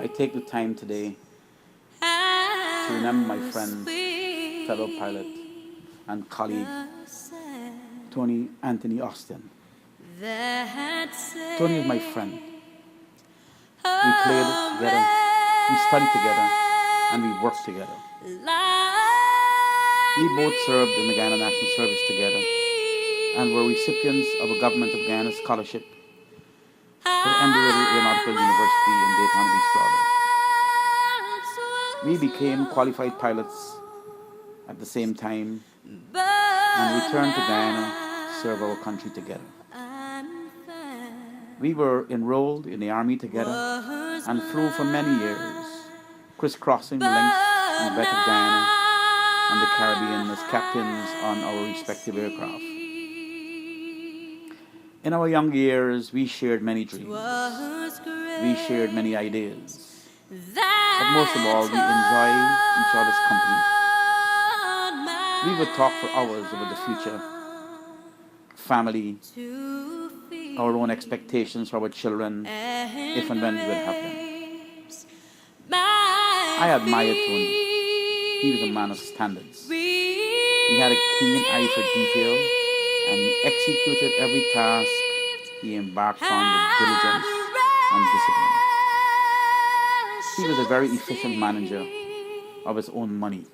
I take the time today to remember my friend, fellow pilot, and colleague, Tony Anthony Austin. Tony is my friend. We played together, we studied together, and we worked together. We both served in the Guyana National Service together and were recipients of a Government of Guyana scholarship to the Embry-Riddle Aeronautical University in Daytona Beach, Florida. We became qualified pilots at the same time and returned to Guyana to serve our country together. We were enrolled in the Army together and flew for many years, crisscrossing the length and breadth of Guyana and the Caribbean as captains on our respective aircraft. In our young years, we shared many dreams. We shared many ideas. But most of all, we enjoyed each other's company. We would talk for hours about the future, family, our own expectations for our children, if and when we would have them. I admired Tony. He was a man of standards. He had a keen eye for detail, and he executed every task he embarked on with diligence and discipline. He was a very efficient manager of his own money.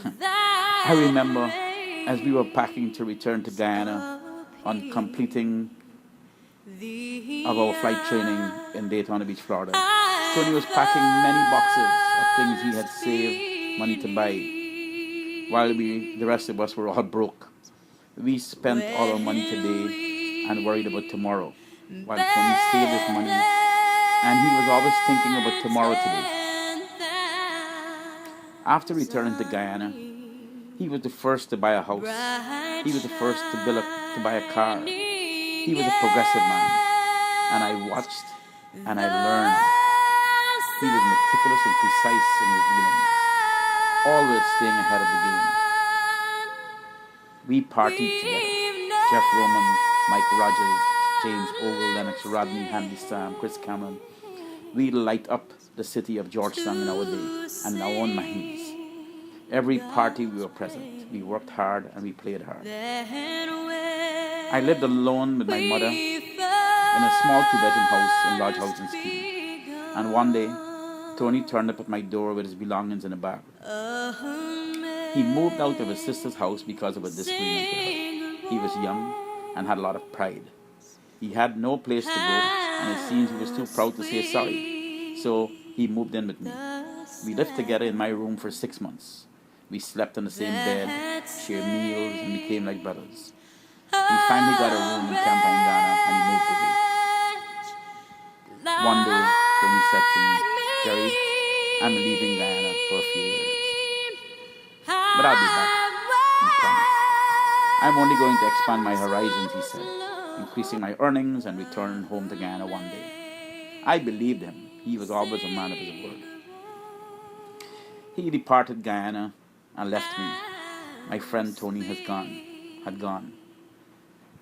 I remember as we were packing to return to Guyana on completing of our flight training in Daytona Beach, Florida, Tony was packing many boxes of things he had saved money to buy, while the rest of us were all broke. We spent all our money today and worried about tomorrow, while Tony saved his money, and he was always thinking about tomorrow today. After returning to Guyana, he was the first to buy a house. He was the first to buy a car. He was a progressive man, and I watched and I learned. He was meticulous and precise in his dealings, always staying ahead of the game. We partied together. Jeff Roman, Mike Rogers, James Ogle, Lennox Rodney, Handy Sam, Chris Cameron. We light up the city of Georgetown in our day and in our own minds. Every party we were present. We worked hard and we played hard. I lived alone with my mother in a small two-bedroom house in Lodge House in Ski. And one day, Tony turned up at my door with his belongings in a bag. He moved out of his sister's house because of a disagreement with her. He was young and had a lot of pride. He had no place to go, and it seems he was too proud to say sorry. So he moved in with me. We lived together in my room for 6 months. We slept on the same bed, shared meals, and became like brothers. He finally got a room in Campaign, Ghana, and he moved away. One day, Tony said to me, "Jerry, I'm leaving Guyana for a few years. But I'll be back," he promised. "I'm only going to expand my horizons," he said, "increasing my earnings and return home to Guyana one day." I believed him. He was always a man of his word. He departed Guyana and left me. My friend Tony had gone.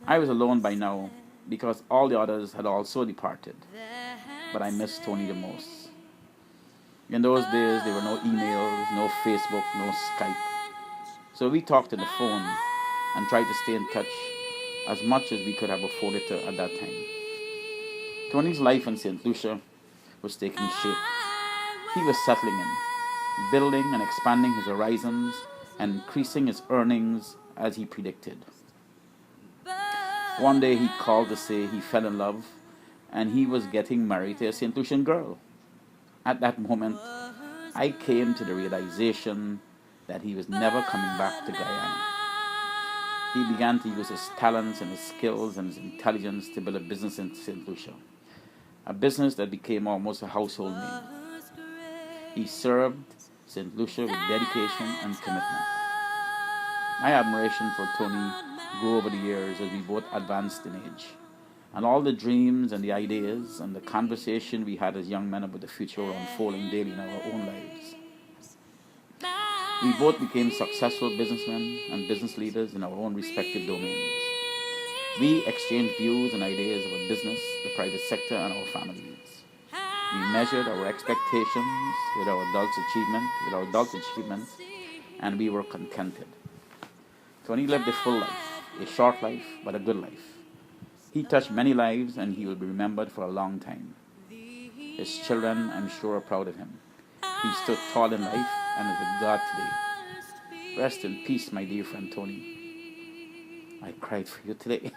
I was alone by now because all the others had also departed. But I missed Tony the most. In those days, there were no emails, no Facebook, no Skype. So we talked on the phone and tried to stay in touch as much as we could have afforded to at that time. Tony's life in St. Lucia was taking shape. He was settling in, building and expanding his horizons and increasing his earnings as he predicted. One day he called to say he fell in love and he was getting married to a St. Lucian girl. At that moment, I came to the realization that he was never coming back to Guyana. He began to use his talents and his skills and his intelligence to build a business in St. Lucia, a business that became almost a household name. He served St. Lucia with dedication and commitment. My admiration for Tony grew over the years as we both advanced in age, and all the dreams and the ideas and the conversation we had as young men about the future were unfolding daily in our own lives. We both became successful businessmen and business leaders in our own respective domains. We exchanged views and ideas about business, the private sector, and our families. We measured our expectations with our adult achievements, and we were contented. Tony lived a full life, a short life, but a good life. He touched many lives, and he will be remembered for a long time. His children, I'm sure, are proud of him. He stood tall in life and is with God today. Rest in peace, my dear friend Tony. I cried for you today.